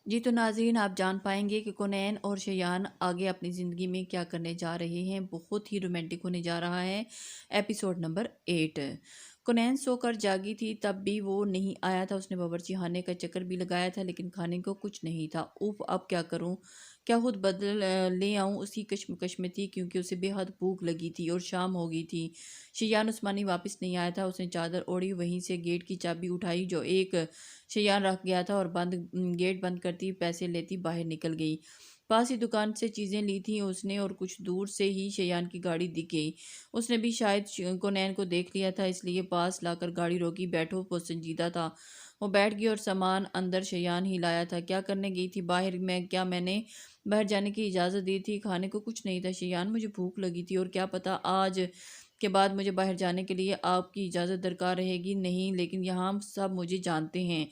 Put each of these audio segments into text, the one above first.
جی تو ناظرین آپ جان پائیں گے کہ کونین اور شیان آگے اپنی زندگی میں کیا کرنے جا رہے ہیں۔ بہت ہی رومانٹک ہونے جا رہا ہے۔ Episode number 8۔ کونین سو کر جاگی تھی تب بھی وہ نہیں آیا تھا۔ اس نے باورچی خانے کا چکر بھی لگایا تھا لیکن کھانے کو کچھ نہیں تھا۔ اوف اب کیا کروں، کیا خود بدل لے آؤں، اسی کشمکش میں تھی کیونکہ اسے بے حد بھوک لگی تھی اور شام ہو گئی تھی۔ شیان عثمانی واپس نہیں آیا تھا۔ اس نے چادر اوڑھی، وہیں سے گیٹ کی چابی اٹھائی جو ایک شیان رکھ گیا تھا اور گیٹ بند کرتی پیسے لیتی باہر نکل گئی۔ پاس ہی دکان سے چیزیں لی تھیں اس نے اور کچھ دور سے ہی شیان کی گاڑی دکھ گئی۔ اس نے بھی شاید کونین کو دیکھ لیا تھا اس لیے پاس لا کر گاڑی روکی۔ بیٹھو، وہ سنجیدہ تھا۔ وہ بیٹھ گئی اور سامان اندر شیان ہی لایا تھا۔ کیا کرنے گئی تھی باہر؟ کیا میں نے باہر جانے کی اجازت دی تھی؟ کھانے کو کچھ نہیں تھا شیان، مجھے بھوک لگی تھی اور کیا پتا آج کے بعد مجھے باہر جانے کے لیے آپ کی اجازت درکار رہے گی۔ نہیں، لیکن یہاں سب مجھے جانتے ہیں۔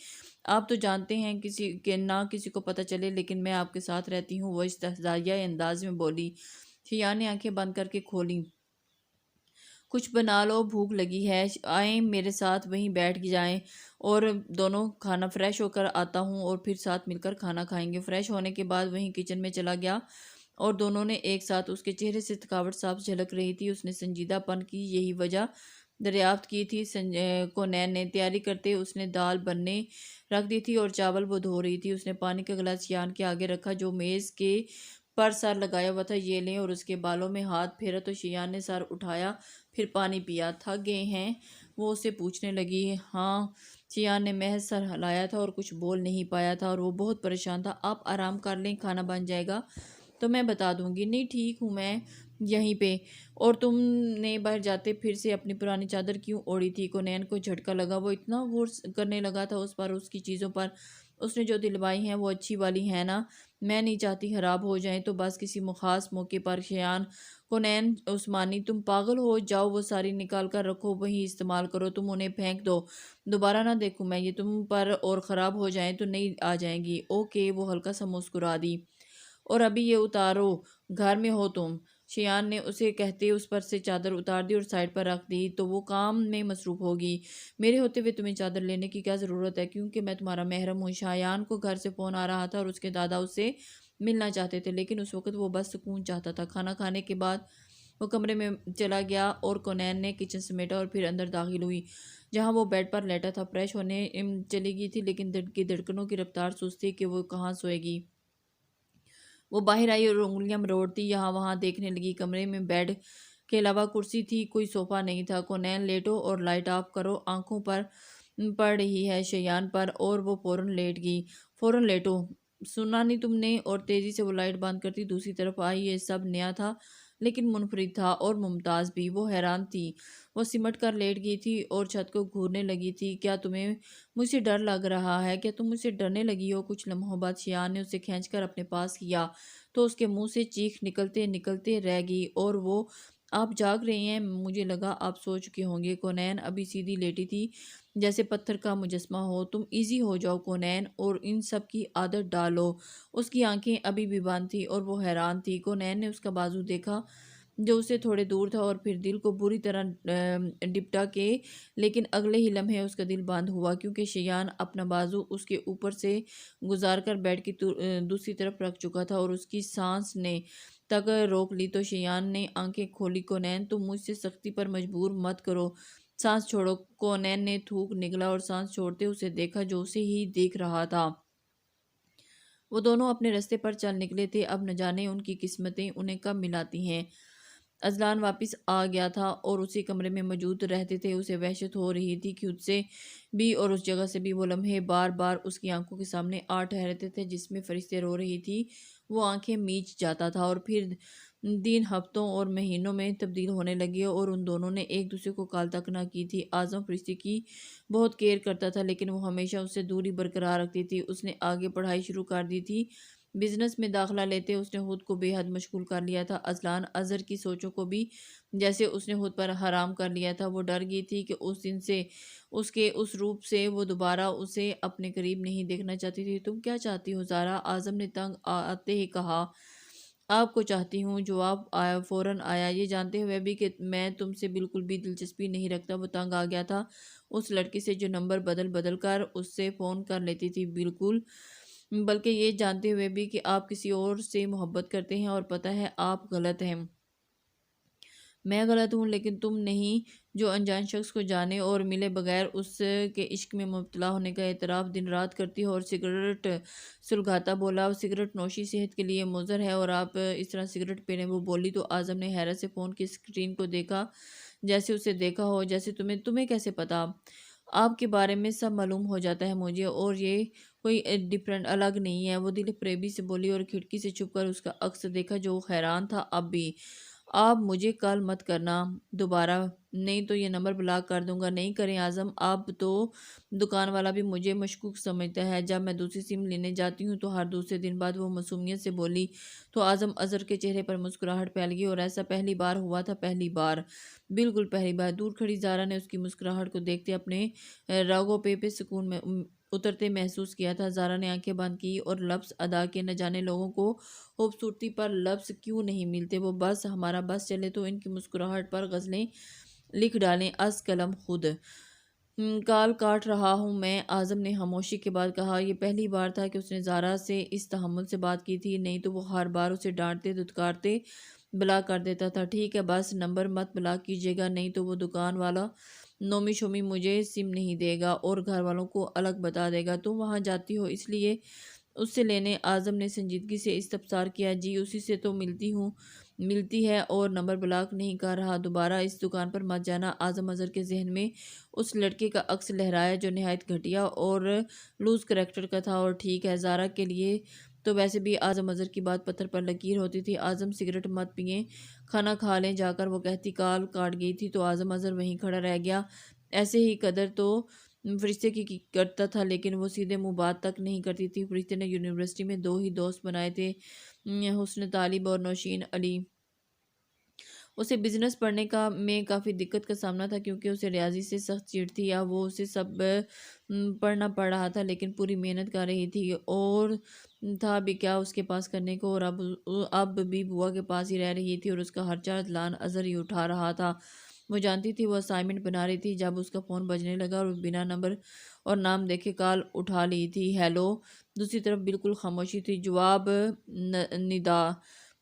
آپ تو جانتے ہیں کسی کے نہ کسی کو پتہ چلے لیکن میں آپ کے ساتھ رہتی ہوں، وہ استہزائیہ انداز میں بولی۔ شیان نے آنکھیں بند کر کے کھولیں۔ کچھ بنا لو، بھوک لگی ہے، آئیں میرے ساتھ وہیں بیٹھ جائیں اور دونوں کھانا فریش ہو کر آتا ہوں اور پھر ساتھ مل کر کھانا کھائیں گے۔ فریش ہونے کے بعد وہیں کچن میں چلا گیا اور دونوں نے ایک ساتھ، اس کے چہرے سے تھکاوٹ صاف جھلک رہی تھی۔ اس نے سنجیدہ پن کی یہی وجہ دریافت کی تھی۔ کونین نے تیاری کرتے اس نے دال بننے رکھ دی تھی اور چاول وہ دھو رہی تھی۔ اس نے پانی کا گلاس شیان کے آگے رکھا جو میز کے پر سر لگایا ہوا تھا۔ یہ لیں، اور اس کے بالوں میں ہاتھ پھیرا تو شیان نے سر اٹھایا پھر پانی پیا۔ تھک گئے ہیں؟ وہ اسے پوچھنے لگی۔ ہاں، شیان نے محض سر ہلایا تھا اور کچھ بول نہیں پایا تھا اور وہ بہت پریشان تھا۔ آپ آرام کر لیں، کھانا بن جائے گا تو میں بتا دوں گی۔ نہیں ٹھیک ہوں میں یہیں پہ۔ اور تم نے باہر جاتے پھر سے اپنی پرانی چادر کیوں اوڑھی تھی؟ کونین کو جھٹکا لگا۔ وہ اتنا غور کرنے لگا تھا اس پر، اس کی چیزوں پر۔ اس نے جو دلوائی ہیں وہ اچھی والی ہیں نا؟ میں نہیں چاہتی خراب ہو جائیں تو بس کسی خاص موقع پر۔ شیان، کونین عثمانی، تم پاگل ہو؟ جاؤ وہ ساری نکال کر رکھو، وہیں استعمال کرو، تم انہیں پھینک دو، دوبارہ نہ دیکھوں میں یہ تم پر، اور خراب ہو جائیں تو نئی آ جائیں گی۔ اوکے، وہ ہلکا سا مسکرا دی۔ اور ابھی یہ اتارو، گھر میں ہو تم؟ شیان نے اسے کہتے اس پر سے چادر اتار دی اور سائڈ پر رکھ دی۔ تو وہ کام میں مصروف ہوگی، میرے ہوتے ہوئے تمہیں چادر لینے کی کیا ضرورت ہے؟ کیونکہ میں تمہارا محرم ہوں۔ شیان کو گھر سے فون آ رہا تھا اور اس کے دادا اس سے ملنا چاہتے تھے لیکن اس وقت وہ بس سکون چاہتا تھا۔ کھانا کھانے کے بعد وہ کمرے میں چلا گیا اور کونین نے کچن سمیٹا اور پھر اندر داخل ہوئی جہاں وہ بیڈ پر لیٹا تھا۔ فریش ہونے چلی گئی تھی لیکن دل کی دھڑکنوں کی رفتار سست تھی کہ وہ کہاں سوئے گی۔ وہ باہر آئی اور انگلیاں مروڑتی یہاں وہاں دیکھنے لگی۔ کمرے میں بیڈ کے علاوہ کرسی تھی، کوئی صوفہ نہیں تھا۔ کونین، لیٹو اور لائٹ آف کرو، آنکھوں پر پڑ رہی ہے شیان پر، اور وہ فوراً لیٹ گئی۔ فوراً لیٹو، سنا نہیں تم نے؟ اور تیزی سے وہ لائٹ بند کرتی دوسری طرف آئی۔ یہ سب نیا تھا لیکن منفرد تھا اور ممتاز بھی۔ وہ حیران تھی۔ وہ سمٹ کر لیٹ گئی تھی اور چھت کو گھورنے لگی تھی۔ کیا تمہیں مجھ سے ڈر لگ رہا ہے؟ کیا تم مجھ سے ڈرنے لگی ہو؟ کچھ لمحوں بعد شیان نے اسے کھینچ کر اپنے پاس کیا تو اس کے منہ سے چیخ نکلتے نکلتے رہ گئی۔ اور وہ، آپ جاگ رہے ہیں؟ مجھے لگا آپ سو چکے ہوں گے۔ کونین ابھی سیدھی لیٹی تھی جیسے پتھر کا مجسمہ ہو۔ تم ایزی ہو جاؤ کونین اور ان سب کی عادت ڈالو۔ اس کی آنکھیں ابھی بھی بند تھیں اور وہ حیران تھی۔ کونین نے اس کا بازو دیکھا جو اسے تھوڑے دور تھا اور پھر دل کو بری طرح ڈپٹا کے، لیکن اگلے ہی لمحے اس کا دل بند ہوا کیونکہ شیان اپنا بازو اس کے اوپر سے گزار کر بیڈ کی دوسری طرف رکھ چکا تھا اور اس کی سانس نے تک روک لی۔ تو شیان نے آنکھیں کھولی۔ کونین، تم مجھ سے سختی پر مجبور مت کرو، سانس چھوڑو۔ کونین نے تھوک نگلا اور سانس چھوڑتے اسے دیکھا جو اسے ہی دیکھ رہا تھا۔ وہ دونوں اپنے رستے پر چل نکلے تھے، اب نہ جانے ان کی قسمتیں انہیں کب ملاتی ہیں۔ اذلان واپس آ گیا تھا اور اسی کمرے میں موجود رہتے تھے۔ اسے وحشت ہو رہی تھی خود سے بھی اور اس جگہ سے بھی۔ وہ لمحے بار بار اس کی آنکھوں کے سامنے آ ٹھہرتے تھے جس میں فرشتے رو رہی تھی۔ وہ آنکھیں میچ جاتا تھا اور پھر دن ہفتوں اور مہینوں میں تبدیل ہونے لگے اور ان دونوں نے ایک دوسرے کو کال تک نہ کی تھی۔ اعظم فرشتے کی بہت کیئر کرتا تھا لیکن وہ ہمیشہ اس سے دوری برقرار رکھتی تھی۔ اس نے آگے پڑھائی شروع کر دی تھی، بزنس میں داخلہ لیتے اس نے خود کو بے حد مشغول کر لیا تھا۔ اذلان اظہر کی سوچوں کو بھی جیسے اس نے خود پر حرام کر لیا تھا۔ وہ ڈر گئی تھی کہ اس دن سے، اس کے اس روپ سے وہ دوبارہ اسے اپنے قریب نہیں دیکھنا چاہتی تھی۔ تم کیا چاہتی ہو زارا؟ اعظم نے تنگ آتے ہی کہا۔ آپ کو چاہتی ہوں، جواب فوراً آیا، یہ جانتے ہوئے بھی کہ میں تم سے بالکل بھی دلچسپی نہیں رکھتا۔ وہ تنگ آ گیا تھا اس لڑکی سے جو نمبر بدل بدل کر اس سے فون کر لیتی تھی۔ بالکل بلکہ یہ جانتے ہوئے بھی کہ آپ کسی اور سے محبت کرتے ہیں اور پتہ ہے آپ غلط ہیں۔ میں غلط ہوں لیکن تم نہیں، جو انجان شخص کو جانے اور ملے بغیر اس کے عشق میں مبتلا ہونے کا اعتراف دن رات کرتی ہو اور سگریٹ سلگاتا بولا، سگریٹ نوشی صحت کے لیے مضر ہے اور آپ اس طرح سگریٹ پینے وہ بولی تو اعظم نے حیرت سے فون کی اسکرین کو دیکھا، جیسے اسے دیکھا ہو، جیسے تمہیں کیسے پتا؟ آپ کے بارے میں سب معلوم ہو جاتا ہے مجھے، اور یہ کوئی ڈفرینٹ الگ نہیں ہے، وہ دل فریبی سے بولی اور کھڑکی سے چھپ کر اس کا عکس دیکھا جو حیران تھا۔ اب بھی آپ مجھے کال مت کرنا دوبارہ، نہیں تو یہ نمبر بلاک کر دوں گا۔ نہیں کریں اعظم، آپ تو دکان والا بھی مجھے مشکوک سمجھتا ہے، جب میں دوسری سم لینے جاتی ہوں تو ہر دوسرے دن بعد وہ معصومیت سے بولی تو اعظم اظہر کے چہرے پر مسکراہٹ پھیل گئی، اور ایسا پہلی بار ہوا تھا، پہلی بار، بالکل پہلی بار۔ دور کھڑی زارا نے اس کی مسکراہٹ کو دیکھتے اپنے راگوں پہ سکون میں اترتے محسوس کیا تھا۔ زارا نے آنکھیں بند کی اور لفظ ادا کے، نہ جانے لوگوں کو خوبصورتی پر لفظ کیوں نہیں ملتے، وہ بس ہمارا بس چلے تو ان کی مسکراہٹ پر غزلیں لکھ ڈالیں از قلم خود۔ کال کاٹ رہا ہوں میں، اعظم نے خاموشی کے بعد کہا۔ یہ پہلی بار تھا کہ اس نے زارا سے اس تحمل سے بات کی تھی، نہیں تو وہ ہر بار اسے ڈانٹتے دھتکارتے بلاک کر دیتا تھا۔ ٹھیک ہے بس نمبر مت بلاک کیجیے گا، نہیں تو وہ دکان والا نومی شومی مجھے سم نہیں دے گا اور گھر والوں کو الگ بتا دے گا۔ تم وہاں جاتی ہو اس لیے اس سے لینے؟ اعظم نے سنجیدگی سے استفسار کیا۔ جی اسی سے تو ملتی ہے، اور نمبر بلاک نہیں کر رہا۔ دوبارہ اس دکان پر مت جانا۔ اعظم اظہر کے ذہن میں اس لڑکے کا عکس لہرایا جو نہایت گھٹیا اور لوز کریکٹر کا تھا، اور ٹھیک ہے زارا کے لیے تو ویسے بھی اعظم اظہر کی بات پتھر پر لکیر ہوتی تھی۔ اعظم سگریٹ مت پئیں، کھانا کھا لیں جا کر، وہ کہتی کال کاٹ گئی تھی تو اعظم اظہر وہیں کھڑا رہ گیا۔ ایسے ہی قدر تو فرشتے کی کرتا تھا، لیکن وہ سیدھے منہ بات تک نہیں کرتی تھی۔ فرشتے نے یونیورسٹی میں دو ہی دوست بنائے تھے، حسن طالب اور نوشین علی۔ اسے بزنس پڑھنے میں کافی دقت کا سامنا تھا کیونکہ اسے ریاضی سے سخت چڑ تھی، یا وہ اسے سب پڑھنا پڑ رہا تھا لیکن پوری محنت کر رہی تھی، اور تھا بھی کیا اس کے پاس کرنے کو، اور اب بھی بوا کے پاس ہی رہ رہی تھی اور اس کا ہر چارج لان اظہر ہی اٹھا رہا تھا۔ وہ جانتی تھی وہ اسائنمنٹ بنا رہی تھی جب اس کا فون بجنے لگا اور بنا نمبر اور نام دیکھے کال اٹھا لی تھی۔ ہیلو، دوسری طرف بالکل خاموشی تھی۔ جواب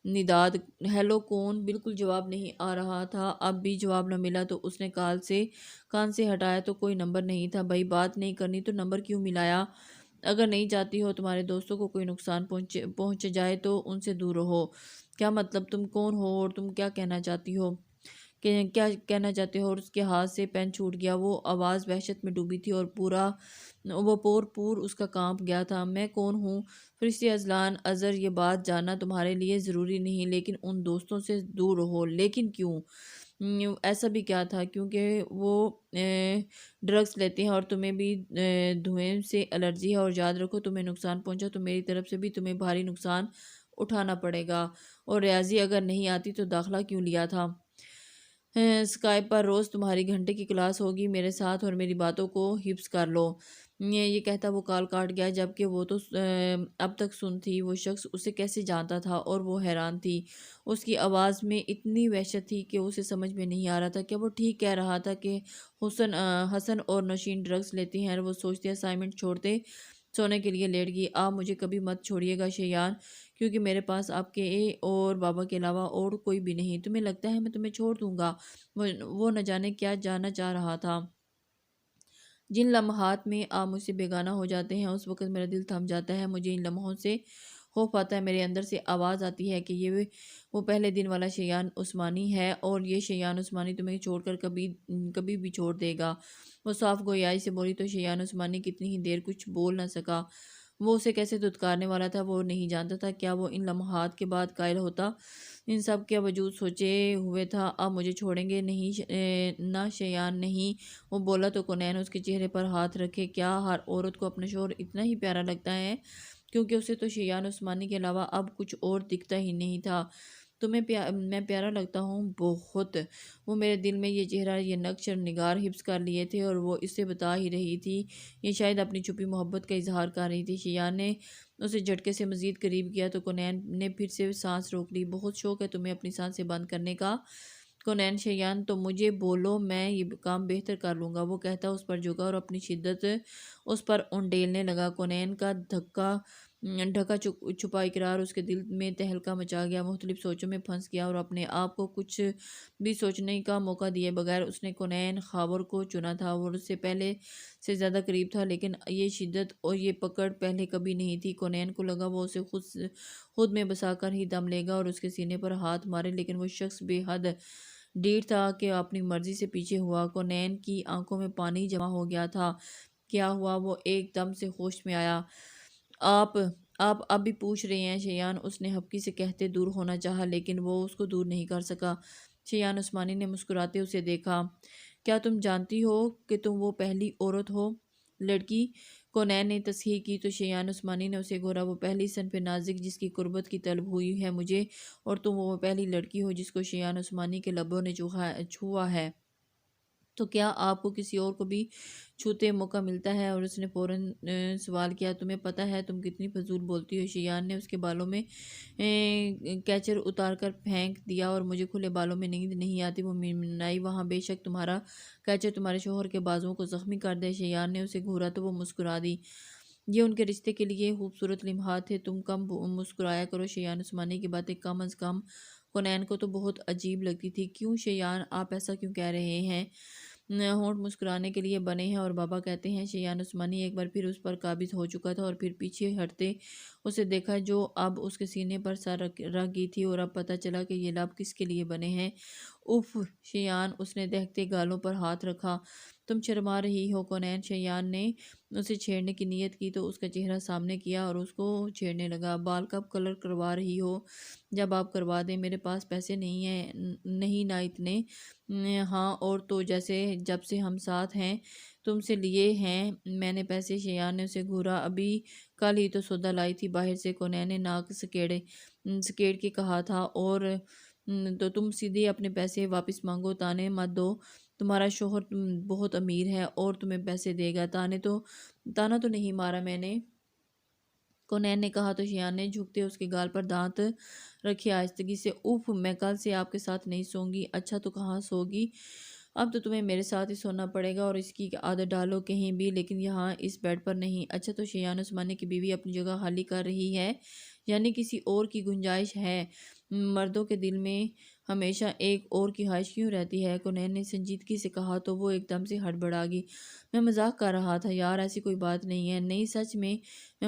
نداد، ہیلو کون؟ بالکل جواب نہیں آ رہا تھا۔ اب بھی جواب نہ ملا تو اس نے کان سے ہٹایا تو کوئی نمبر نہیں تھا۔ بھائی بات نہیں کرنی تو نمبر کیوں ملایا؟ اگر نہیں چاہتی ہو تمہارے دوستوں کو کوئی نقصان پہنچ جائے تو ان سے دور رہو۔ کیا مطلب؟ تم کون ہو اور تم کیا کہنا چاہتی ہو؟ کیا کہنا چاہتے ہو؟ اور اس کے ہاتھ سے پین چھوٹ گیا۔ وہ آواز وحشت میں ڈوبی تھی اور وہ پور اس کا کانپ گیا تھا۔ میں کون ہوں؟ فرشتے اذلان اظہر، یہ بات جاننا تمہارے لیے ضروری نہیں، لیکن ان دوستوں سے دور رہو۔ لیکن کیوں؟ ایسا بھی کیا تھا؟ کیونکہ وہ ڈرگز لیتے ہیں اور تمہیں بھی دھوئیں سے الرجی ہے، اور یاد رکھو تمہیں نقصان پہنچا تو میری طرف سے بھی تمہیں بھاری نقصان اٹھانا پڑے گا۔ اور ریاضی اگر نہیں آتی تو داخلہ کیوں لیا تھا؟ اسکائپ پر روز تمہاری گھنٹے کی کلاس ہوگی میرے ساتھ، اور میری باتوں کو حفظ کر لو۔ یہ کہتا وہ کال کاٹ گیا، جبکہ وہ تو اب تک سن تھی۔ وہ شخص اسے کیسے جانتا تھا؟ اور وہ حیران تھی۔ اس کی آواز میں اتنی وحشت تھی کہ اسے سمجھ میں نہیں آ رہا تھا کیا وہ ٹھیک کہہ رہا تھا کہ حسن اور نوشین ڈرگز لیتے ہیں۔ وہ سوچتے اسائنمنٹ چھوڑتے سونے کے لیے لیٹ گئی۔ آپ مجھے کبھی مت چھوڑیے گا شیان، کیونکہ میرے پاس آپ کے اور بابا کے علاوہ اور کوئی بھی نہیں۔ تمہیں لگتا ہے میں تمہیں چھوڑ دوں گا؟ وہ نہ جانے کیا جاننا چاہ رہا تھا۔ جن لمحات میں آپ مجھ سے بیگانہ ہو جاتے ہیں اس وقت میرا دل تھم جاتا ہے۔ مجھے ان لمحوں سے خوف آتا ہے۔ میرے اندر سے آواز آتی ہے کہ یہ وہ پہلے دن والا شیان عثمانی ہے، اور یہ شیان عثمانی تمہیں چھوڑ کر کبھی بھی چھوڑ دے گا۔ وہ صاف گویائی سے بولی تو شیان عثمانی کتنی ہی دیر کچھ بول نہ سکا۔ وہ اسے کیسے دھتکارنے والا تھا وہ نہیں جانتا تھا۔ کیا وہ ان لمحات کے بعد قائل ہوتا؟ ان سب کے وجود سوچے ہوئے تھا آپ مجھے چھوڑیں گے نہیں نہ شیان؟ نہیں، وہ بولا تو کونین اس کے چہرے پر ہاتھ رکھے۔ کیا ہر عورت کو اپنا شوہر اتنا ہی پیارا لگتا ہے؟ کیونکہ اسے تو شیان عثمانی کے علاوہ اب کچھ اور دکھتا ہی نہیں تھا۔ تمہیں میں پیارا لگتا ہوں؟ بہت۔ وہ میرے دل میں یہ چہرہ، یہ نقش اور نگار حفظ کر لیے تھے، اور وہ اس سے بتا ہی رہی تھی۔ یہ شاید اپنی چھپی محبت کا اظہار کر رہی تھی۔ شیان نے اسے جھٹکے سے مزید قریب کیا تو کونین نے پھر سے سانس روک لی۔ بہت شوق ہے تمہیں اپنی سانسیں بند کرنے کا کونین؟ شیان تو مجھے بولو، میں یہ کام بہتر کر لوں گا۔ وہ کہتا اس پر جھکا اور اپنی شدت اس پر انڈیلنے لگا۔ کونین کا دھکا ڈھکا چھپا اقرار اس کے دل میں تہلکہ مچا گیا، مختلف سوچوں میں پھنس گیا اور اپنے آپ کو کچھ بھی سوچنے کا موقع دیے بغیر اس نے کونین خاور کو چنا تھا۔ وہ اس سے پہلے سے زیادہ قریب تھا، لیکن یہ شدت اور یہ پکڑ پہلے کبھی نہیں تھی۔ کونین کو لگا وہ اسے خود میں بسا کر ہی دم لے گا اور اس کے سینے پر ہاتھ مارے، لیکن وہ شخص بے حد ڈھیٹ تھا کہ اپنی مرضی سے پیچھے ہوا۔ کونین کی آنکھوں میں پانی جمع ہو گیا تھا۔ کیا ہوا؟ وہ ایک دم سے ہوش میں آیا۔ آپ آپ اب بھی پوچھ رہے ہیں شیان، اس نے ہبکی سے کہتے دور ہونا چاہا، لیکن وہ اس کو دور نہیں کر سکا۔ شیان عثمانی نے مسکراتے اسے دیکھا۔ کیا تم جانتی ہو کہ تم وہ پہلی عورت ہو؟ لڑکی؟ کونین نے تصحیح کی تو شیان عثمانی نے اسے گھورا۔ وہ پہلی صنف نازک جس کی قربت کی طلب ہوئی ہے مجھے، اور تم وہ پہلی لڑکی ہو جس کو شیان عثمانی کے لبوں نے چھوا ہے۔ تو کیا آپ کو کسی اور کو بھی چھوتے موقع ملتا ہے؟ اور اس نے فوراً سوال کیا، تمہیں پتہ ہے تم کتنی فضول بولتی ہو؟ شیان نے اس کے بالوں میں کیچر اتار کر پھینک دیا۔ اور مجھے کھلے بالوں میں نیند نہیں آتی، وہ منمنائی۔ وہاں بے شک تمہارا کیچر تمہارے شوہر کے بازوؤں کو زخمی کر دے۔ شیان نے اسے گھورا تو وہ مسکرا دی۔ یہ ان کے رشتے کے لیے خوبصورت لمحات تھے، تم کم مسکرایا کرو۔ شیان عثمانی کی باتیں کم از کم کونین کو تو بہت عجیب لگتی تھی۔ کیوں شیان، آپ ایسا کیوں کہہ رہے ہیں؟ ہونٹ مسکرانے کے لیے بنے ہیں اور بابا کہتے ہیں۔ شیان عثمانی ایک بار پھر اس پر قابض ہو چکا تھا اور پھر پیچھے ہٹتے اسے دیکھا جو اب اس کے سینے پر سر رکھ گئی تھی، اور اب پتہ چلا کہ یہ لب کس کے لیے بنے ہیں۔ اف شیان، اس نے دہکتے گالوں پر ہاتھ رکھا۔ تم شرما رہی ہو کونین۔ شیان نے اسے چھیڑنے کی نیت کی تو اس کا چہرہ سامنے کیا اور اس کو چھیڑنے لگا۔ بال کب کلر کروا رہی ہو؟ جب آپ کروا دیں۔ میرے پاس پیسے نہیں ہیں، نہیں نہ اتنے۔ ہاں اور تو جب سے ہم ساتھ ہیں تم سے لیے ہیں میں نے پیسے۔ شیان نے اسے گھورا۔ ابھی کل ہی تو سودا لائی تھی باہر سے، کونین نے ناک سکیڑ کے کہا تھا۔ اور تو تم سیدھے اپنے پیسے واپس مانگو، تانے مت دو۔ تمہارا شوہر بہت امیر ہے اور تمہیں پیسے دے گا۔ تانا تو نہیں مارا میں نے، کونین نے کہا تو شیان نے جھکتے اس کے گال پر دانت رکھے آہستگی سے۔ اوف، میں کل سے آپ کے ساتھ نہیں سوں گی۔ اچھا تو کہاں سوگی؟ اب تو تمہیں میرے ساتھ ہی سونا پڑے گا، اور اس کی عادت ڈالو کہیں بھی، لیکن یہاں اس بیڈ پر نہیں۔ اچھا تو شیان عثمانی کی بیوی اپنی جگہ خالی کر رہی ہے، یعنی کسی اور کی گنجائش ہے؟ مردوں کے دل میں ہمیشہ ایک اور کی خواہش کیوں رہتی ہے؟ کونین نے سنجیدگی سے کہا تو وہ ایک دم سے ہڑبڑا گئی۔ میں مذاق کر رہا تھا یار، ایسی کوئی بات نہیں ہے۔ نہیں سچ میں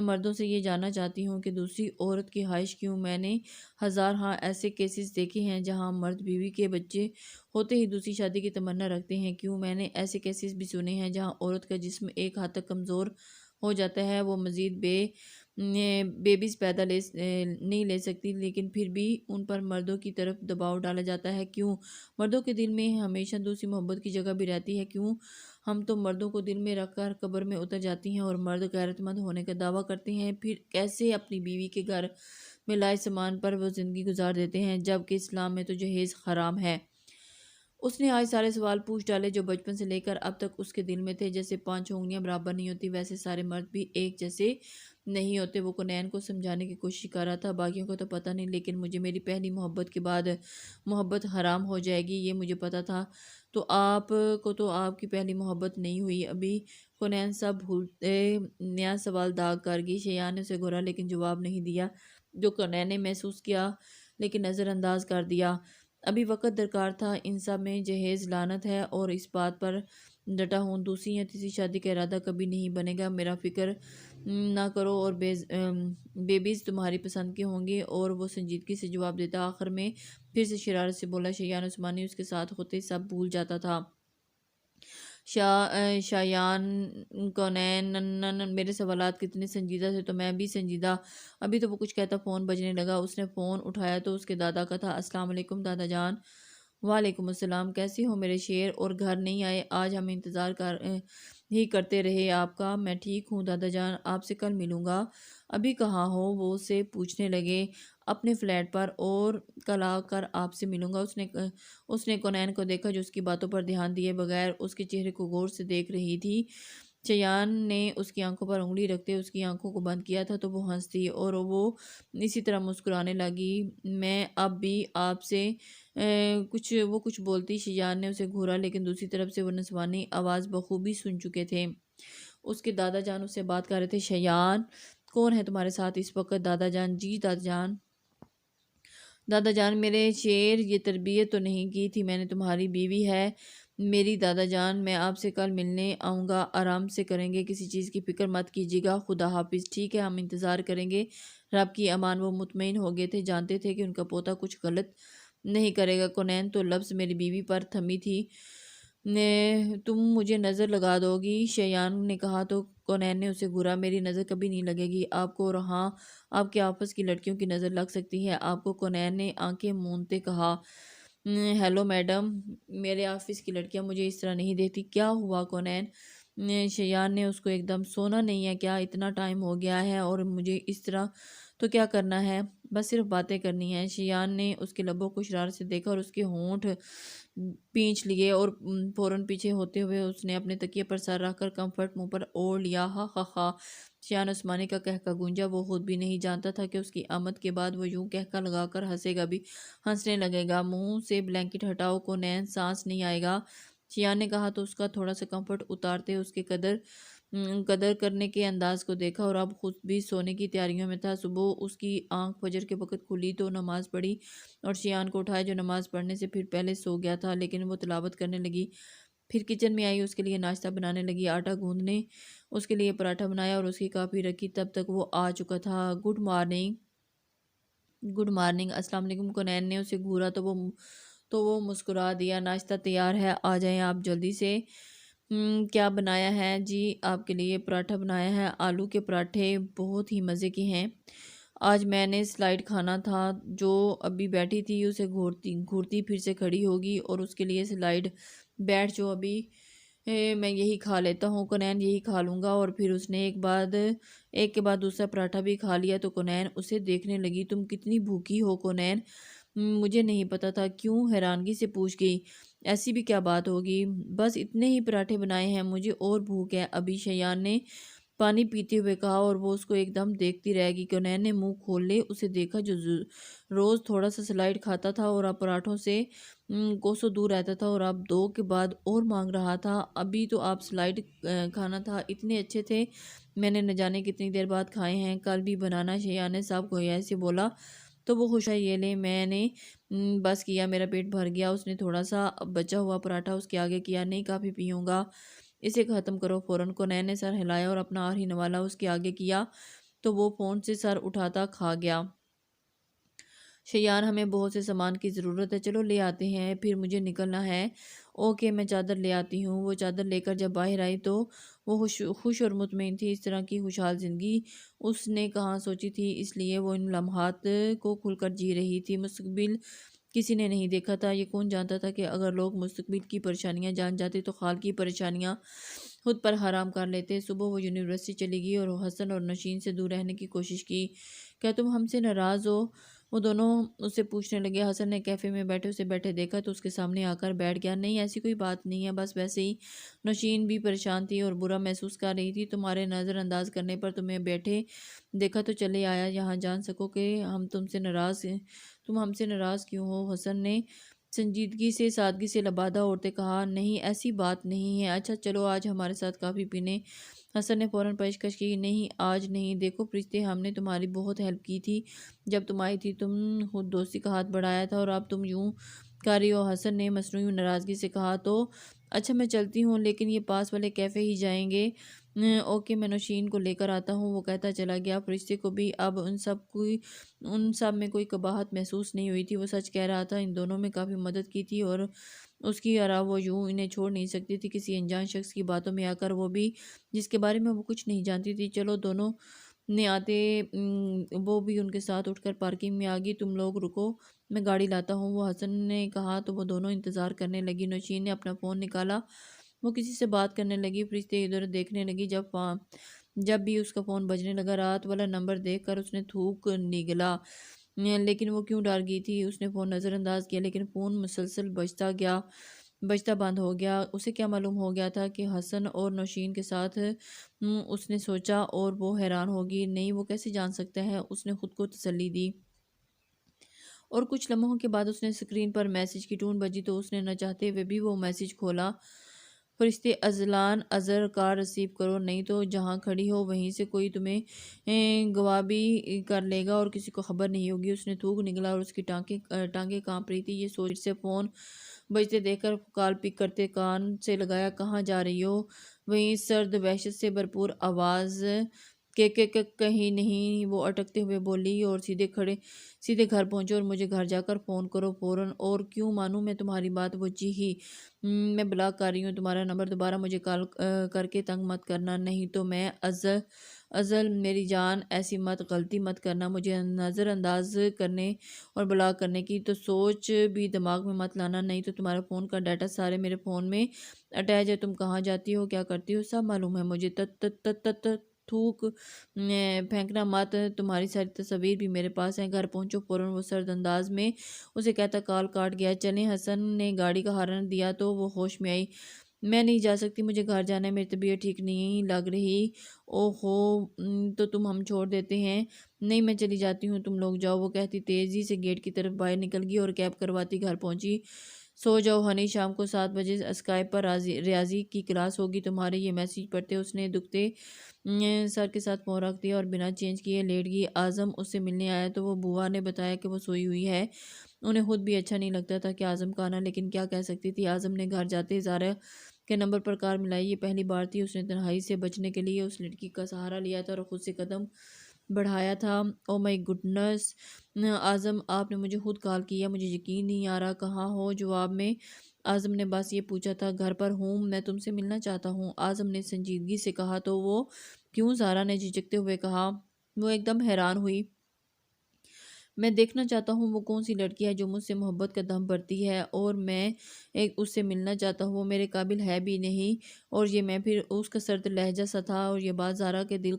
مردوں سے یہ جاننا چاہتی ہوں کہ دوسری عورت کی خواہش کیوں۔ میں نے ہزارہا ایسے کیسز دیکھے ہیں جہاں مرد بیوی کے بچے ہوتے ہی دوسری شادی کی تمنا رکھتے ہیں۔ کیوں؟ میں نے ایسے کیسز بھی سنے ہیں جہاں عورت کا جسم ایک حد تک کمزور ہو جاتا ہے، وہ مزید بیبیز پیدا نہیں لے سکتی، لیکن پھر بھی ان پر مردوں کی طرف دباؤ ڈالا جاتا ہے۔ کیوں؟ مردوں کے دل میں ہمیشہ دوسری محبت کی جگہ بھی رہتی ہے۔ کیوں؟ ہم تو مردوں کو دل میں رکھ کر قبر میں اتر جاتی ہیں، اور مرد غیرت مند ہونے کا دعویٰ کرتے ہیں، پھر کیسے اپنی بیوی کے گھر میں لائے سامان پر وہ زندگی گزار دیتے ہیں، جبکہ اسلام میں تو جہیز حرام ہے۔ اس نے آج سارے سوال پوچھ ڈالے جو بچپن سے لے کر اب تک اس کے دل میں تھے۔ جیسے 5 انگلیاں برابر نہیں ہوتی، ویسے سارے مرد بھی ایک جیسے نہیں ہوتے۔ وہ کونین کو سمجھانے کی کوشش کر رہا تھا، باقیوں کو تو پتہ نہیں، لیکن مجھے میری پہلی محبت کے بعد محبت حرام ہو جائے گی، یہ مجھے پتہ تھا۔ تو آپ کو تو آپ کی پہلی محبت نہیں ہوئی ابھی؟ کونین سب بھولتے نیا سوال داغ کر گئی۔ شیان نے اسے گھورا لیکن جواب نہیں دیا، جو کونین نے محسوس کیا لیکن نظر انداز کر دیا۔ ابھی وقت درکار تھا، ان سب میں جہیز لعنت ہے، اور اس بات پر ڈٹا ہوں دوسری یا تیسری شادی کا ارادہ کبھی نہیں بنے گا۔ میرا فکر نہ کرو، اور بیبیز تمہاری پسند کے ہوں گے۔ اور وہ سنجیدگی سے جواب دیتا، آخر میں پھر سے شرارت سے بولا۔ شیان عثمانی اس کے ساتھ ہوتے سب بھول جاتا تھا۔ شایان کونین، میرے سوالات کتنے سنجیدہ تھے تو میں بھی سنجیدہ۔ ابھی تو وہ کچھ کہتا فون بجنے لگا۔ اس نے فون اٹھایا تو اس کے دادا کا تھا۔ السلام علیکم دادا جان۔ وعلیکم السلام، کیسے ہو میرے شیر؟ اور گھر نہیں آئے؟ آج ہم انتظار ہی کرتے رہے آپ کا۔ میں ٹھیک ہوں دادا جان، آپ سے کل ملوں گا۔ ابھی کہاں ہو؟ وہ اسے پوچھنے لگے۔ اپنے فلیٹ پر، اور کل آ کر آپ سے ملوں گا۔ اس نے کونین کو دیکھا جو اس کی باتوں پر دھیان دیے بغیر اس کے چہرے کو غور سے دیکھ رہی تھی۔ شیان نے اس کی آنکھوں پر انگلی رکھتے اس کی آنکھوں کو بند کیا تھا تو وہ ہنسی، اور وہ اسی طرح مسکرانے لگی۔ میں اب بھی آپ سے کچھ بولتی۔ شیان نے اسے گھورا، لیکن دوسری طرف سے وہ نسوانی آواز بخوبی سن چکے تھے۔ اس کے دادا جان اس سے بات کر رہے تھے۔ شیان کون ہے تمہارے ساتھ اس وقت؟ دادا جان۔ جی دادا جان۔ دادا جان میرے شیر، یہ تربیت تو نہیں کی تھی میں نے، تمہاری بیوی ہے میری دادا جان، میں آپ سے کل ملنے آؤں گا، آرام سے کریں گے، کسی چیز کی فکر مت کیجیے گا، خدا حافظ۔ ٹھیک ہے، ہم انتظار کریں گے، رب کی امان۔ وہ مطمئن ہو گئے تھے، جانتے تھے کہ ان کا پوتا کچھ غلط نہیں کرے گا۔ کونین تو لفظ میری بیوی پر تھمی تھی۔ تم مجھے نظر لگا دو گی؟ شیان نے کہا تو کونین نے اسے گھورا۔ میری نظر کبھی نہیں لگے گی آپ کو، اور ہاں آپ کے آفس کی لڑکیوں کی نظر لگ سکتی ہے آپ کو، کونین نے آنکھیں مونتے کہا۔ ہیلو میڈم، میرے آفس کی لڑکیاں مجھے اس طرح نہیں دیکھتی۔ کیا ہوا کونین؟ شیان نے اس کو ایک دم، سونا نہیں ہے کیا؟ اتنا ٹائم ہو گیا ہے اور مجھے اس طرح تو کیا کرنا ہے؟ بس صرف باتیں کرنی ہیں۔ شیان نے اس کے لبوں کو شرارت سے دیکھا اور اس کے ہونٹ پینچ لیے اور فوراً پیچھے ہوتے ہوئے اس نے اپنے تکیے پر سر رکھ کر کمفرٹ منہ پر اوڑھ لیا۔ ہا ہا ہا، شیان عثمانی کا کہکا گونجا۔ وہ خود بھی نہیں جانتا تھا کہ اس کی آمد کے بعد وہ یوں کہکا لگا کر ہنسے گا بھی، ہنسنے لگے گا۔ منہ سے بلینکٹ ہٹاؤ کونین، سانس نہیں آئے گا، شیان نے کہا تو اس کا تھوڑا سا کمفرٹ اتارتے اس کے قدر کرنے کے انداز کو دیکھا، اور اب خود بھی سونے کی تیاریوں میں تھا۔ صبح اس کی آنکھ فجر کے وقت کھلی تو نماز پڑھی اور شیان کو اٹھایا جو نماز پڑھنے سے پھر پہلے سو گیا تھا، لیکن وہ تلاوت کرنے لگی۔ پھر کچن میں آئی، اس کے لیے ناشتہ بنانے لگی، آٹا گوندنے اس کے لیے پراٹھا بنایا اور اس کی کافی رکھی، تب تک وہ آ چکا تھا۔ Good morning. گڈ مارننگ، السلام علیکم۔ کونین نے اسے گھورا تو وہ مسکرا دیا۔ ناشتہ تیار ہے، آ جائیں آپ جلدی سے۔ کیا بنایا ہے؟ جی آپ کے لیے پراٹھا بنایا ہے، آلو کے پراٹھے بہت ہی مزے کے ہیں۔ آج میں نے سلائڈ کھانا تھا، جو ابھی بیٹھی تھی اسے گھورتی پھر سے کھڑی ہوگی اور اس کے لیے سلائڈ، بیٹھ جو ابھی، میں یہی کھا لیتا ہوں کونین، یہی کھا لوں گا۔ اور پھر اس نے ایک کے بعد دوسرا پراٹھا بھی کھا لیا تو کونین اسے دیکھنے لگی۔ تم کتنی بھوکی ہو کونین؟ مجھے نہیں پتا تھا، کیوں؟ حیرانگی سے پوچھ گئی۔ ایسی بھی کیا بات ہوگی، بس اتنے ہی پراٹھے بنائے ہیں، مجھے اور بھوک ہے ابھی، شیان نے پانی پیتے ہوئے کہا، اور وہ اس کو ایک دم دیکھتی رہ گئی۔ کونین نے منہ کھول لے اسے دیکھا، جو روز تھوڑا سا سلائڈ کھاتا تھا اور اب پراٹھوں سے کوسوں دور رہتا تھا، اور اب دو کے بعد اور مانگ رہا تھا۔ ابھی تو آپ سلائڈ کھانا تھا، اتنے اچھے تھے، میں نے نہ جانے کتنی دیر بعد کھائے ہیں، کل بھی بنانا۔ شیان نے صاحب کو ایسے بولا تو وہ خوش ہے، یہ لے میں نے بس کیا، میرا پیٹ بھر گیا۔ اس نے تھوڑا سا بچا ہوا پراٹھا اس کے آگے کیا۔ نہیں کافی پیوں گا، اسے ختم کرو فوراً۔ کونین نے سر ہلایا اور اپنا آخری نوالا اس کے آگے کیا تو وہ فون سے سر اٹھاتا کھا گیا۔ شیان ہمیں بہت سے سامان کی ضرورت ہے، چلو لے آتے ہیں، پھر مجھے نکلنا ہے۔ اوکے میں چادر لے آتی ہوں۔ وہ چادر لے کر جب باہر آئی تو وہ خوش اور مطمئن تھی۔ اس طرح کی خوشحال زندگی اس نے کہاں سوچی تھی، اس لیے وہ ان لمحات کو کھل کر جی رہی تھی۔ مستقبل کسی نے نہیں دیکھا تھا، یہ کون جانتا تھا کہ اگر لوگ مستقبل کی پریشانیاں جان جاتے تو خال کی پریشانیاں خود پر حرام کر لیتے۔ صبح وہ یونیورسٹی چلی گئی اور حسن اور نشین سے دور رہنے کی کوشش کی۔ کیا تم ہم سے ناراض ہو؟ وہ دونوں اس سے پوچھنے لگے۔ حسن نے کیفے میں اسے بیٹھے دیکھا تو اس کے سامنے آ کر بیٹھ گیا۔ نہیں ایسی کوئی بات نہیں ہے، بس ویسے ہی۔ نشین بھی پریشان تھی اور برا محسوس کر رہی تھی۔ تمہارے نظر انداز کرنے پر تمہیں بیٹھے دیکھا تو چلے آیا، یہاں جان سکو کہ تم ہم سے ناراض کیوں ہو؟ حسن نے سنجیدگی سے، سادگی سے لبادہ اوڑھتے کہا، نہیں ایسی بات نہیں ہے، اچھا چلو آج ہمارے ساتھ کافی پینے۔ حسن نے فوراً پیشکش کی، نہیں آج نہیں، دیکھو فرشتے، ہم نے تمہاری بہت ہیلپ کی تھی جب تم آئی تھی، تم خود دوستی کا ہاتھ بڑھایا تھا اور اب تم یوں کر رہی ہو۔ حسن نے مصنوعی ناراضگی سے کہا، تو اچھا میں چلتی ہوں، لیکن یہ پاس والے کیفے ہی جائیں گے؟ اوکے میں نوشین کو لے کر آتا ہوں۔ وہ کہتا چلا گیا۔ فرشتے کو بھی اب ان سب میں کوئی قباحت محسوس نہیں ہوئی تھی، وہ سچ کہہ رہا تھا، ان دونوں میں کافی مدد کی تھی اور اس کی آراء وہ یوں انہیں چھوڑ نہیں سکتی تھی کسی انجان شخص کی باتوں میں آ کر، وہ بھی جس کے بارے میں وہ کچھ نہیں جانتی تھی۔ چلو دونوں نے آتے وہ بھی ان کے ساتھ اٹھ کر پارکنگ میں آ گئی۔ تم لوگ رکو، میں گاڑی لاتا ہوں، وہ حسن نے کہا تو وہ دونوں انتظار کرنے لگی۔ نوشین نے اپنا فون نکالا، وہ کسی سے بات کرنے لگی۔ فرشتے ادھر دیکھنے لگی۔ جب بھی اس کا فون بجنے لگا، رات والا نمبر دیکھ کر اس نے تھوک نگلا، لیکن وہ کیوں ڈر گئی تھی؟ اس نے فون نظر انداز کیا لیکن فون مسلسل بجتا بند ہو گیا۔ اسے کیا معلوم ہو گیا تھا کہ حسن اور نوشین کے ساتھ؟ اس نے سوچا، اور وہ حیران ہوگی، نہیں وہ کیسے جان سکتا ہے؟ اس نے خود کو تسلی دی، اور کچھ لمحوں کے بعد اس نے اسکرین پر میسج کی ٹون بجی تو اس نے نہ چاہتے ہوئے بھی وہ میسج کھولا۔ فرشتے ازلان اظہر کار رسیو کرو، نہیں تو جہاں کھڑی ہو وہیں سے کوئی تمہیں گواہ بھی کر لے گا اور کسی کو خبر نہیں ہوگی۔ اس نے تھوک نکلا اور اس کی ٹانگیں کانپ رہی تھی۔ یہ سوچ سے فون بجتے دیکھ کر کال پک کرتے کان سے لگایا، کہاں جا رہی ہو؟ وہیں سرد وحشت سے بھرپور آواز کہ کہیں نہیں، وہ اٹکتے ہوئے بولی، اور سیدھے گھر پہنچو اور مجھے گھر جا کر فون کرو فوراً۔ اور کیوں مانوں میں تمہاری بات؟ وہ جی ہی، میں بلاک کر رہی ہوں تمہارا نمبر، دوبارہ مجھے کال کر کے تنگ مت کرنا، نہیں تو میں ازل میری جان ایسی غلطی مت کرنا، مجھے نظر انداز کرنے اور بلاک کرنے کی تو سوچ بھی دماغ میں مت لانا، نہیں تو تمہارے فون کا ڈیٹا سارے میرے فون میں اٹیچ ہے۔ تم کہاں جاتی ہو، کیا کرتی ہو، سب معلوم ہے مجھے۔ تھوک پھینکنا مت، تمہاری ساری تصاویر بھی میرے پاس ہیں، گھر پہنچو فوراً۔ وہ سرد انداز میں اسے کہتا کال کاٹ گیا۔ چلیں، حسن نے گاڑی کا ہارن دیا تو وہ ہوش میں آئی۔ میں نہیں جا سکتی، مجھے گھر جانا ہے، میری طبیعت ٹھیک نہیں لگ رہی۔ او ہو، تو تم ہم چھوڑ دیتے ہیں؟ نہیں، میں چلی جاتی ہوں، تم لوگ جاؤ، وہ کہتی تیزی سے گیٹ کی طرف باہر نکل گئی اور کیب کرواتی گھر پہنچی۔ سو جاؤ ہنی، شام کو 7 بجے اسکائپ پر ریاضی کی کلاس ہوگی تمہارے۔ یہ میسیج پڑھتے اس نے دکھتے سر کے ساتھ فون رکھ دیا اور بنا چینج کیے لیٹ گئی۔ اعظم اس سے ملنے آیا تو وہ بوا نے بتایا کہ وہ سوئی ہوئی ہے۔ انہیں خود بھی اچھا نہیں لگتا تھا کہ اعظم کا آنا، لیکن کیا کہہ سکتی تھی۔ اعظم نے گھر جاتے زارا کے نمبر پر کار ملائی۔ یہ پہلی بار تھی اس نے تنہائی سے بچنے کے لیے اس لڑکی کا سہارا لیا تھا اور خود سے قدم بڑھایا تھا۔ او مائی گڈنس اعظم، آپ نے مجھے خود کال کیا، مجھے یقین نہیں آ رہا، کہاں ہو؟ جواب میں اعظم نے بس یہ پوچھا تھا، گھر پر ہوں، میں تم سے ملنا چاہتا ہوں۔ اعظم نے سنجیدگی سے کہا، تو وہ کیوں؟ زارا نے جھجکتے ہوئے کہا۔ وہ ایک دم حیران ہوئی۔ میں دیکھنا چاہتا ہوں وہ کون سی لڑکی ہے جو مجھ سے محبت کا دم بھرتی ہے اور میں اس سے ملنا چاہتا ہوں۔ وہ میرے قابل ہے بھی نہیں، اور یہ میں پھر اس کا سرد لہجہ سا تھا، اور یہ بات زارا کے دل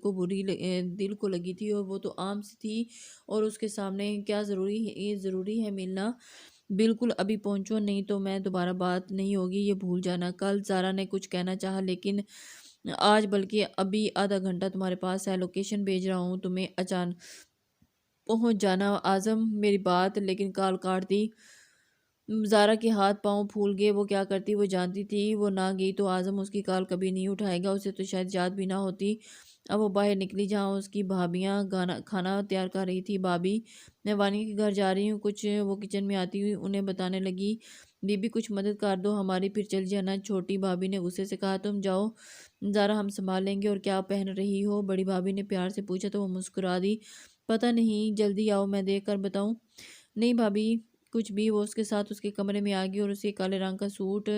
کو لگی تھی، اور وہ تو عام سی تھی، اور اس کے سامنے کیا ضروری ہے ملنا؟ بالکل، ابھی پہنچو، نہیں تو میں دوبارہ بات نہیں ہوگی، یہ بھول جانا۔ کل زارا نے کچھ کہنا چاہا، لیکن آج، بلکہ ابھی آدھا گھنٹہ تمہارے پاس ہے، لوکیشن بھیج رہا ہوں، تمہیں اچانک پہنچ جانا۔ اعظم میری بات، لیکن کال کاٹ دی۔ زارا کے ہاتھ پاؤں پھول گئے، وہ کیا کرتی وہ جانتی تھی، وہ نہ گئی تو اعظم اس کی کال کبھی نہیں اٹھائے گا، اسے تو شاید یاد بھی نہ ہوتی۔ اب وہ باہر نکلی جہاں اس کی بھابیاں کھانا تیار کر رہی تھی۔ بھابی، میں وانی کے گھر جا رہی ہوں کچھ، وہ کچن میں آتی ہوئی انہیں بتانے لگی۔ بی بی کچھ مدد کر دو ہماری، پھر چل جانا۔ چھوٹی بھابی نے غصے سے کہا، تم جاؤ زارا، ہم سنبھال لیں گے۔ اور کیا پہن رہی ہو؟ بڑی بھابی نے پیار سے پوچھا تو وہ مسکرا دی۔ پتہ نہیں، جلدی آؤ، میں دیکھ کر بتاؤں۔ نہیں بھابی، کچھ بھی۔ وہ اس کے ساتھ اس کے کمرے میں آ گئی اور اسے کالے رنگ کا سوٹ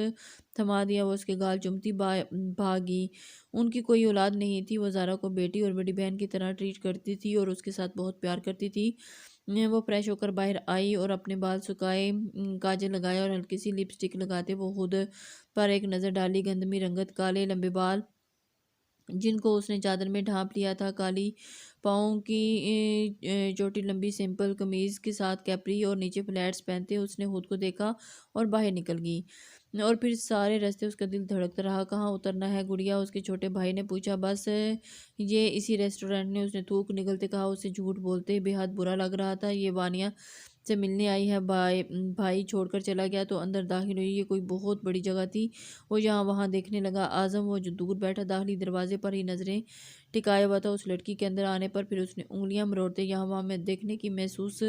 تھما دیا۔ وہ اس کے گال چومتی بھاگی۔ ان کی کوئی اولاد نہیں تھی، وہ زارا کو بیٹی اور بڑی بہن کی طرح ٹریٹ کرتی تھی اور اس کے ساتھ بہت پیار کرتی تھی۔ وہ فریش ہو کر باہر آئی اور اپنے بال سکائے، کاجل لگایا اور ہلکی سی لپسٹک لگاتے وہ خود پر ایک نظر ڈالی۔ گندمی رنگت کالے لمبے بال جن کو اس نے چادر میں ڈھانپ لیا تھا، کالی پاؤں کی چوٹی، لمبی سمپل قمیض کے ساتھ کیپری اور نیچے فلیٹس پہنتے اس نے خود کو دیکھا اور باہر نکل گئی۔ اور پھر سارے راستے اس کا دل دھڑکتا رہا۔ کہاں اترنا ہے گڑیا؟ اس کے چھوٹے بھائی نے پوچھا۔ بس یہ اسی ریسٹورنٹ نے، اس نے تھوک نگلتے کہا۔ اسے جھوٹ بولتے بے حد برا لگ رہا تھا۔ یہ وانیا سے ملنے آئی ہے، بھائی چھوڑ کر چلا گیا تو اندر داخل ہوئی۔ یہ کوئی بہت بڑی جگہ تھی۔ وہ یہاں وہاں دیکھنے لگا۔ اعظم، وہ جو دور بیٹھا داخلی دروازے پر ہی نظریں ٹکائے ہوا تھا اس لڑکی کے اندر آنے پر، پھر اس نے انگلیاں مروڑتے یہاں وہاں میں دیکھنے کی محسوس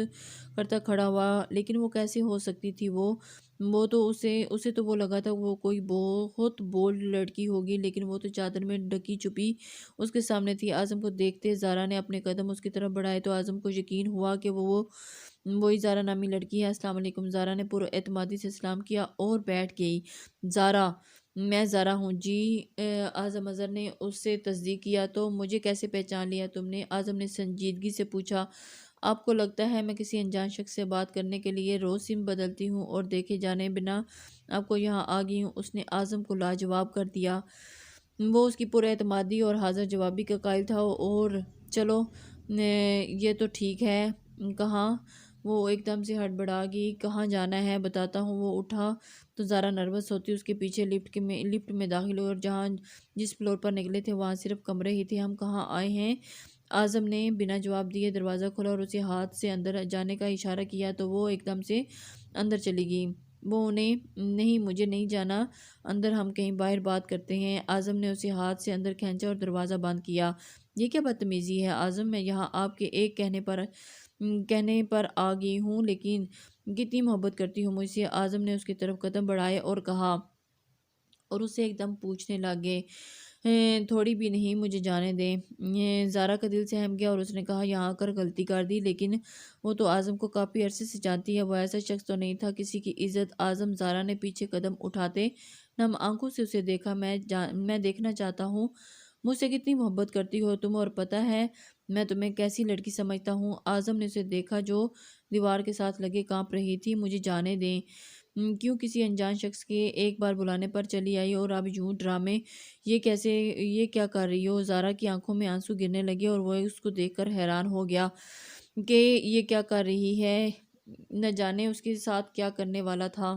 کرتا کھڑا ہوا۔ لیکن وہ کیسے ہو سکتی تھی؟ وہ تو اسے تو وہ لگا تھا وہ کوئی بہت بولڈ لڑکی ہوگی، لیکن وہ تو چادر میں ڈھکی چھپی اس کے سامنے تھی۔ اعظم کو دیکھتے زارا نے اپنے قدم اس کی طرف بڑھائے تو اعظم کو یقین ہوا کہ وہی زارا نامی لڑکی ہے۔ السلام علیکم۔ زارا نے پر اعتمادی سے سلام کیا اور بیٹھ گئی۔ زارا، میں زارا ہوں جی۔ اعظم اظہر نے اس سے تصدیق کیا۔ تو مجھے کیسے پہچان لیا تم نے؟ اعظم نے سنجیدگی سے پوچھا۔ آپ کو لگتا ہے میں کسی انجان شخص سے بات کرنے کے لیے روز سم بدلتی ہوں اور دیکھے جانے بنا آپ کو یہاں آ گئی ہوں؟ اس نے اعظم کو لاجواب کر دیا۔ وہ اس کی پر اعتمادی اور حاضر جوابی کا قائل تھا۔ اور چلو یہ تو ٹھیک ہے، کہاں؟ وہ ایک دم سے ہڑبڑا گئی۔ کہاں جانا ہے بتاتا ہوں۔ وہ اٹھا تو زارا نروس ہوتی اس کے پیچھے لفٹ میں داخل ہوئی، اور جس فلور پر نکلے تھے وہاں صرف کمرے ہی تھے۔ ہم کہاں آئے ہیں؟ اعظم نے بنا جواب دیے دروازہ کھولا اور اسے ہاتھ سے اندر جانے کا اشارہ کیا تو وہ ایک دم سے اندر چلی گئی۔ وہ انہیں نہیں، مجھے نہیں جانا، اندر ہم کہیں باہر بات کرتے ہیں۔ اعظم نے اسے ہاتھ سے اندر کھینچا اور دروازہ بند کیا۔ یہ کیا بدتمیزی ہے اعظم، میں یہاں آپ کے ایک کہنے پر آ گئی ہوں، لیکن کتنی محبت کرتی ہوں مجھ سے۔ اعظم نے اس کی طرف قدم بڑھائے اور کہا، اور اسے ایک دم پوچھنے لگے، تھوڑی بھی نہیں، مجھے جانے دیں۔ زارا کا دل سہم گیا اور اس نے کہا، یہاں آ کر غلطی کر دی، لیکن وہ تو اعظم کو کافی عرصے سے جانتی ہے، وہ ایسا شخص تو نہیں تھا کسی کی عزت۔ اعظم، زارا نے پیچھے قدم اٹھاتے نم آنکھوں سے اسے دیکھا، میں دیکھنا چاہتا ہوں مجھ سے کتنی محبت کرتی ہو تم، اور پتہ ہے میں تمہیں کیسی لڑکی سمجھتا ہوں۔ اعظم نے اسے دیکھا جو دیوار کے ساتھ لگے کانپ رہی تھی۔ مجھے جانے دیں۔ کیوں کسی انجان شخص کے ایک بار بلانے پر چلی آئی اور اب یوں ڈرامے، یہ کیا کر رہی ہو؟ زارا کی آنکھوں میں آنسو گرنے لگے اور وہ اس کو دیکھ کر حیران ہو گیا کہ یہ کیا کر رہی ہے، نہ جانے اس کے ساتھ کیا کرنے والا تھا۔